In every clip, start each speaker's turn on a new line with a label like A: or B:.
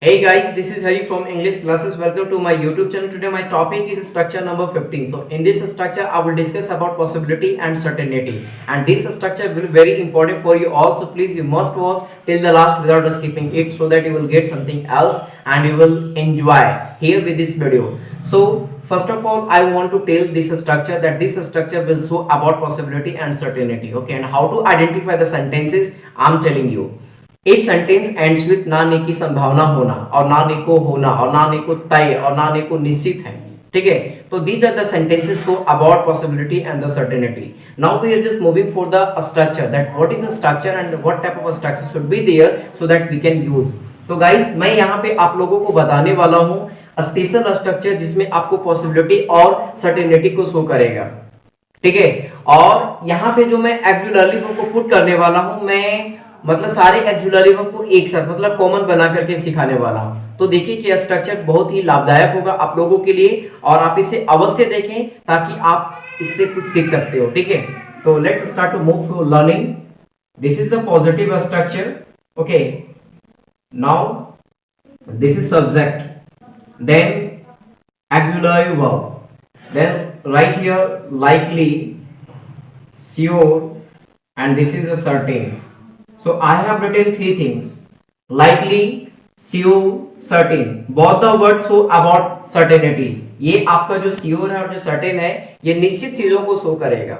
A: Hey guys, this is Hari from English classes. Welcome to my YouTube channel. Today my topic is structure number 15. So in this structure I will discuss about possibility and certainty. And this structure will be very important for you all. So please you must watch till the last without skipping it so that you will get something else and you will enjoy here with this video. So first of all I want to tell this structure that this structure will show about possibility and certainty. Okay, and how to identify the sentences I'm telling you. If sentence ends with ना ने की संभावना होना और ना ने को होना और ना ने को तय और ना ने को निश्चित है, ठीक है, तो these are the sentences so about possibility and the certainty. Now we are just moving for the structure, that what is a structure and what type of a structure should be there so that we can use. तो guys मैं यहाँ पे आप लोगों को बताने वाला हूँ स्पेशल स्ट्रक्चर जिसमें आपको पॉसिबिलिटी और सर्टेनिटी को शो करेगा, ठीक है। और यहाँ पे जो मैं एक्जुलरली को पुट करने वाला हूँ, मैं मतलब सारे एक्जुलरी वर्ब को एक साथ मतलब कॉमन बना करके सिखाने वाला हूं। तो देखिए कि स्ट्रक्चर बहुत ही लाभदायक होगा आप लोगों के लिए और आप इसे अवश्य देखें ताकि आप इससे कुछ सीख सकते हो, ठीक है। तो let's start to move for learning. This is the positive structure, okay. Now this is subject, then auxiliary verb, then right here likely, sure and this is a certain. So I have written three things: likely, sure, certain. Both the words show about certainty. ये आपका जो sure है और जो certain है ये निश्चित चीजों को शो करेगा.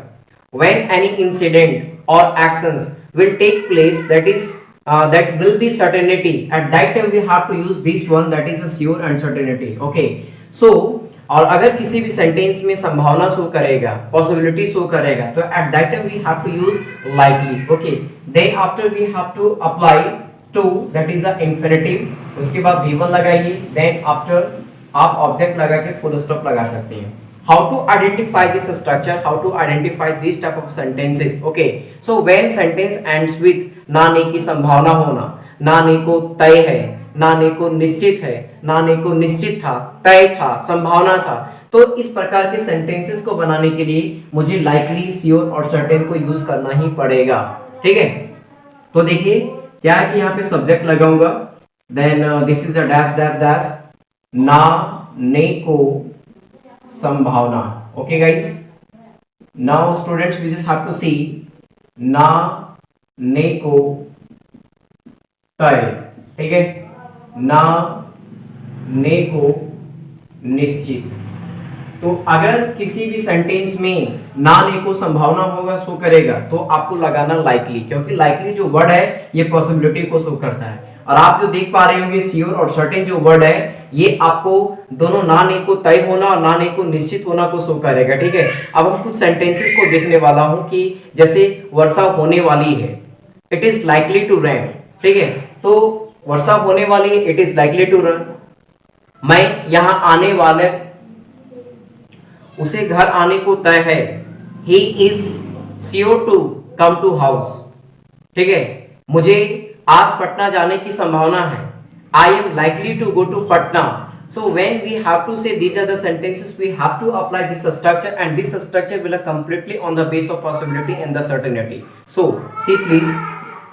A: When any incident or actions will take place, that will be certainty. At that time we have to use this one, that is a sure and certainty. Okay. So और अगर किसी भी सेंटेंस में संभावना show करेगा, possibility show करेगा, तो at that time we have to use likely, okay. Then after we have to apply to, that is the infinitive, उसके बाद V1 लगाइए, देन आफ्टर आप ऑब्जेक्ट लगा के फुल स्टॉप लगा सकते हैं. How to identify this structure, how to identify this type of sentences, okay. So when sentence ends with ना ने की संभावना होना, ना ने को तय है, ना ने को निश्चित है, ना ने को निश्चित था, तय था, संभावना था, तो इस प्रकार के सेंटेंसेस को बनाने के लिए मुझे लाइकली, श्योर और सर्टेन को यूज करना ही पड़ेगा, ठीक है। तो देखिए क्या है कि यहाँ पे सब्जेक्ट लगाऊंगा, then this is a dash dash dash, ना ने को संभावना, okay guys. Now students we just have to see ना ने को तय, ठीक है, ना ने को निश्चित। तो अगर किसी भी सेंटेंस में ना ने को संभावना होगा शो करेगा तो आपको लगाना लाइकली, क्योंकि लाइकली जो वर्ड है ये पॉसिबिलिटी को शो करता है। और आप जो देख पा रहे होंगे श्योर और सर्टेन जो वर्ड है ये आपको दोनों ना ने को तय होना और ना ने को निश्चित होना को शो करेगा, ठीक है। अब हम कुछ सेंटेंसेस को देखने वाला हूं कि जैसे वर्षा होने वाली है, it is likely to rain, ठीक है। तो वर्षा होने वाली है, it is likely to run. मैं यहां आने वाले, उसे घर आने को तय है, he is sure to come to house, ठीक है। मुझे आज पटना जाने की संभावना है, I am likely to go to Patna. So when we have to say these are the sentences we have to apply this structure and this structure will completely on the base of possibility and the certainty. So see please,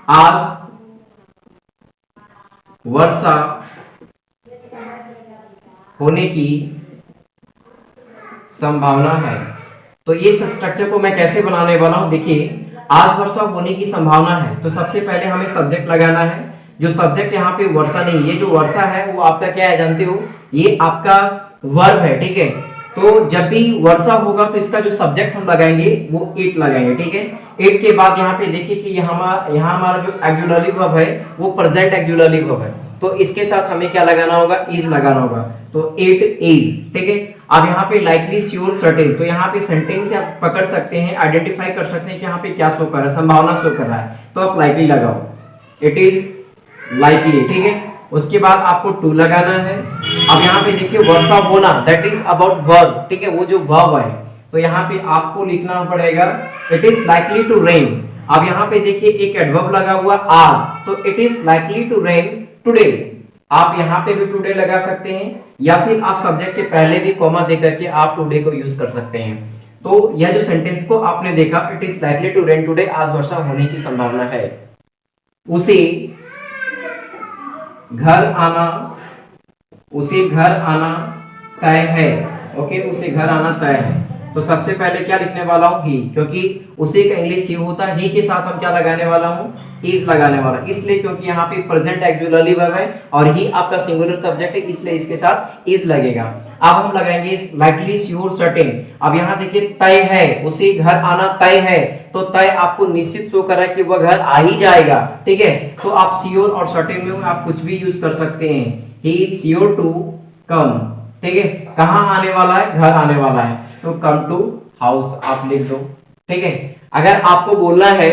A: आज वर्षा होने की संभावना है। तो इस structure को मैं कैसे बनाने वाला हूं, देखिए आज वर्षा होने की संभावना है, तो सबसे पहले हमें सब्जेक्ट लगाना है। जो सब्जेक्ट यहाँ पे वर्षा नहीं, ये जो वर्षा है वो आपका क्या है जानते हो, ये आपका वर्ब है, ठीक है। तो जब भी वर्षा होगा तो इसका जो सब्जेक्ट हम लगाएंगे वो इट लगाएंगे, ठीक है। इट के बाद यहाँ पे देखिए कि यहाँ हमारा जो एक्जुलरी वर्ब है वो प्रेजेंट एक्जुलरी वर्ब है, तो इसके साथ हमें क्या लगाना होगा, इज लगाना होगा। तो इट इज, ठीक है। अब यहाँ पे लाइकली, श्योर, सर्टेन, तो यहाँ पे सेंटेंस से आप पकड़ सकते हैं, आइडेंटिफाई कर सकते हैं कि यहाँ पे क्या शो कर रहा है, संभावना शो कर रहा है, तो आप लाइकली लगाओ, इट इज लाइकली, ठीक है। उसके बाद आपको टू लगाना है। अब यहाँ पे देखिए वर्षा होना, दैट इज अबाउट वर्ब, ठीक है, वो जो वर्ब है, तो यहाँ पे आपको लिखना पड़ेगा it is likely to rain. अब यहाँ पे देखिए एक एडवर्ब लगा हुआ आज, तो it is likely to rain today. आप यहाँ पे भी टुडे लगा सकते हैं या फिर आप सब्जेक्ट के पहले भी कॉमा देकर के आप टुडे को यूज कर सकते हैं। तो यह जो सेंटेंस को आपने देखा, it is likely to rain today, आज वर्षा होने की संभावना है। उसे घर आना उसे घर आना तय है। ओके, उसे घर आना तय है। तो सबसे पहले क्या लिखने वाला हूं, ही, क्योंकि उसी का इंग्लिश ही होता है। ही के साथ हम क्या लगाने वाला हूं, इज लगाने वाला, इसलिए क्योंकि यहाँ पे प्रेजेंट एक्चुअली वर्ब है और ही आपका सिंगुलर सब्जेक्ट है, इसलिए इसके साथ इज लगेगा। अब हम लगाएंगे लाइकली, श्योर, सर्टेन। अब यहाँ देखिए तय है, उसे घर आना तय है, तो तय आपको निश्चित शो कर रहा है कि वह घर आ ही जाएगा। ठीक है, तो आप श्योर और सर्टेन में आप कुछ भी यूज कर सकते हैं। He is sure to come. ठीक है, कहां आने वाला है, घर आने वाला है, तो कम टू हाउस आप लिख दो। ठीक है, अगर आपको बोलना है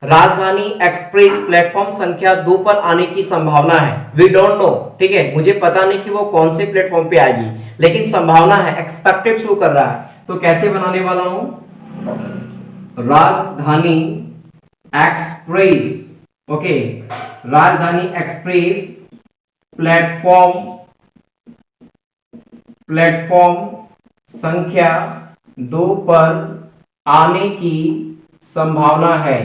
A: राजधानी एक्सप्रेस प्लेटफॉर्म संख्या 2 पर आने की संभावना है, वी डोंट नो। ठीक है, मुझे पता नहीं कि वो कौन से प्लेटफॉर्म पे आएगी, लेकिन संभावना है, एक्सपेक्टेड शो कर रहा है, तो कैसे बनाने वाला हूं, राजधानी एक्सप्रेस। ओके, राजधानी एक्सप्रेस प्लेटफॉर्म संख्या 2 पर आने की संभावना है,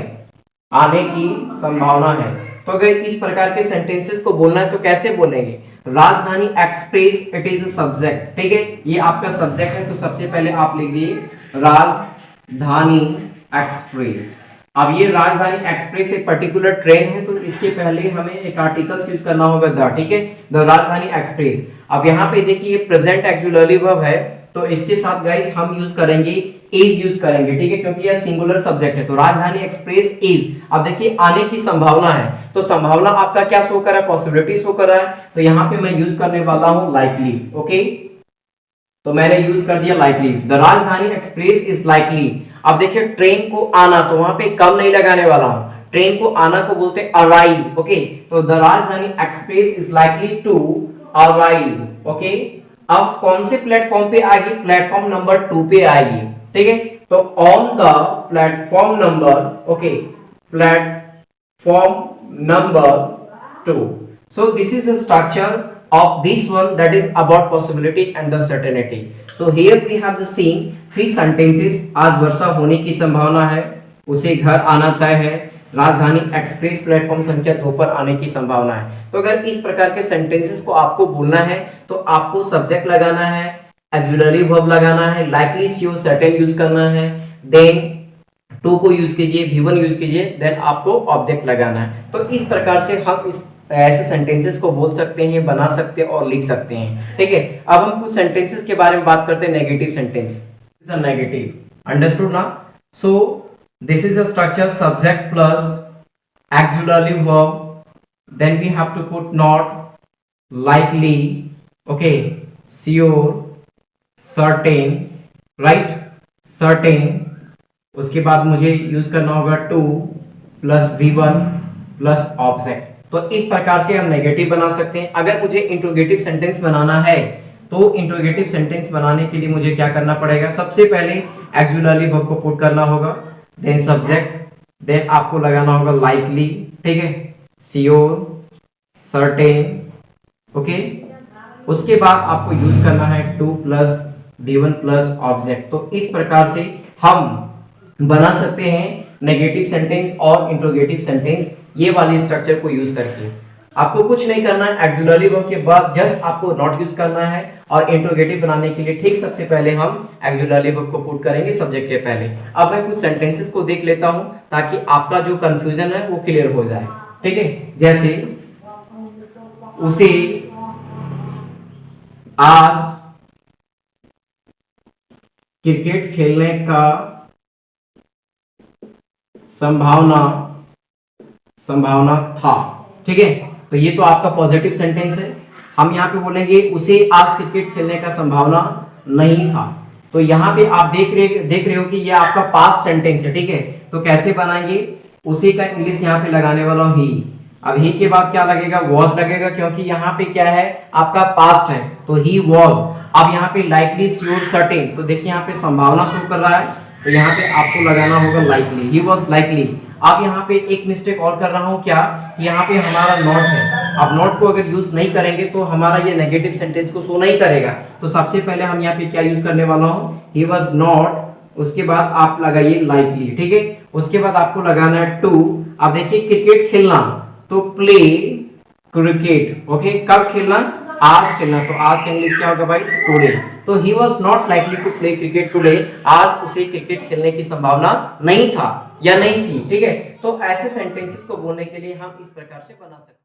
A: आने की संभावना है। तो अगर इस प्रकार के सेंटेंसेस को बोलना है तो कैसे बोलेंगे, राजधानी express, it is a subject. ठीक है, ये आपका सब्जेक्ट है, तो सबसे पहले आप लिख दिए राजधानी एक्सप्रेस। अब ये राजधानी एक्सप्रेस एक पर्टिकुलर ट्रेन है, तो इसके पहले हमें एक आर्टिकल्स यूज करना होगा द। ठीक है, द राजधानी एक्सप्रेस। अब यहाँ पे देखिए ये प्रेजेंट एक्चुअली वर्ब है, तो इसके साथ गाइस हम यूज करेंगे इज यूज करेंगे। ठीक है, क्योंकि यह सिंगुलर सब्जेक्ट है, तो राजधानी एक्सप्रेस इज। अब देखिए आने की संभावना है, तो संभावना आपका क्या शो कर रहा है, पॉसिबिलिटी शो कर रहा है, तो यहाँ पे मैं यूज करने वाला हूं लाइकली। ओके, तो मैंने यूज कर दिया likely, the Rajdhani express is likely. अब देखिए ट्रेन को आना, तो वहां पे कम नहीं लगाने वाला हूं, ट्रेन को आना को बोलते हैं अराइव। ओके, तो the Rajdhani express is likely to arrive. Okay, अब कौन से प्लेटफॉर्म पे आएगी, प्लेटफॉर्म नंबर 2 पे आएगी। ठीक है, तो on the platform number, okay, platform number 2। So this is the structure of this one, that is about possibility and the certainty. So here we have the seen 3 sentences. आज वर्षा होने की संभावना है, उसे घर आना तय है, राजधानी एक्सप्रेस प्लेटफॉर्म संख्या 2 पर आने की संभावना है। तो अगर इस प्रकार के सेंटेंसेस को आपको बोलना है तो आपको सब्जेक्ट लगाना है, ऑक्सिलरी वर्ब लगाना है, लाइकली, श्योर, सर्टेन यूज करना है, देन टू को यूज कीजिए, V1 यूज कीजिए, देन आपको ऑब्जेक्ट लगाना है। तो इस प्रकार से हम इस ऐसे सेंटेंसेस को बोल सकते हैं, बना सकते हैं और लिख सकते हैं। ठीक है, अब हम कुछ सेंटेंसेस के बारे में बात करते हैं। Negative sentence is a negative, understood ना। So this is a structure, subject plus auxiliary verb, then we have to put not, likely, okay, sure, certain, right, certain. उसके बाद मुझे यूज करना होगा two plus V1 plus object. तो इस प्रकार से हम नेगेटिव बना सकते हैं। अगर मुझे इंट्रोगेटिव सेंटेंस बनाना है तो इंट्रोगेटिव सेंटेंस बनाने के लिए मुझे क्या करना पड़ेगा, सबसे पहले ऑक्सिलरी वर्ब को पुट करना होगा, देन सब्जेक्ट, देन आपको लगाना होगा लाइकली, ठीक है, श्योर, सर्टेन, ओके। उसके बाद आपको यूज करना है two plus V1 plus object. तो इस प्रकार से हम बना सकते हैं नेगेटिव सेंटेंस और इंट्रोगेटिव सेंटेंस, ये वाली स्ट्रक्चर को यूज करके। आपको कुछ नहीं करना है, ऑक्सिलरी वर्ब के बाद जस्ट आपको नॉट यूज करना है, और इंट्रोगेटिव बनाने के लिए ठीक सबसे पहले हम ऑक्सिलरी वर्ब को पुट करेंगे सब्जेक्ट के पहले। अब मैं कुछ सेंटेंसेस को देख लेता हूं ताकि आपका जो कंफ्यूजन है वो क्लियर हो जाए। ठीक है, जैसे उसे आज क्रिकेट खेलने का संभावना था। ठीक है, तो ये तो आपका पॉजिटिव सेंटेंस है। हम यहाँ पे बोलेंगे उसे आज क्रिकेट खेलने का संभावना नहीं था। तो यहाँ पे आप देख रहे हो कि ये आपका पास्ट सेंटेंस है। ठीक है, तो कैसे बनाएंगे, उसी का इंग्लिश यहाँ पे लगाने वाला हूँ ही। अब ही के बाद क्या लगेगा, वॉज लगेगा, क्योंकि यहाँ पे क्या है आपका पास्ट है, तो ही वॉज। अब यहाँ पे लाइकली, श्योर, सर्टेन, तो देखिए यहाँ पे संभावना शो कर रहा है, तो यहाँ पे आपको लगाना होगा लाइकली, ही वॉज लाइकली। अब यहाँ पे एक मिस्टेक और कर रहा हूँ, क्या, यहाँ पे हमारा नॉट है। अब नॉट को अगर यूज नहीं करेंगे तो हमारा ये नेगेटिव सेंटेंस को शो नहीं करेगा। तो सबसे पहले हम यहाँ पे क्या यूज करने वाला हूँ, ही वॉज नॉट, उसके बाद आप लगाइए लाइकली। ठीक है, उसके बाद आपको लगाना है टू। अब देखिए क्रिकेट खेलना, तो प्ले क्रिकेट, ओके, कब खेलना, आस्क ना, तो आस्क इंग्लिश क्या होगा भाई, टुडे। तो he was not likely to play cricket today, आज उसे क्रिकेट खेलने की संभावना नहीं था या नहीं थी, ठीक है। तो ऐसे सेंटेंसेस को बोलने के लिए हम इस प्रकार से बना सकते हैं।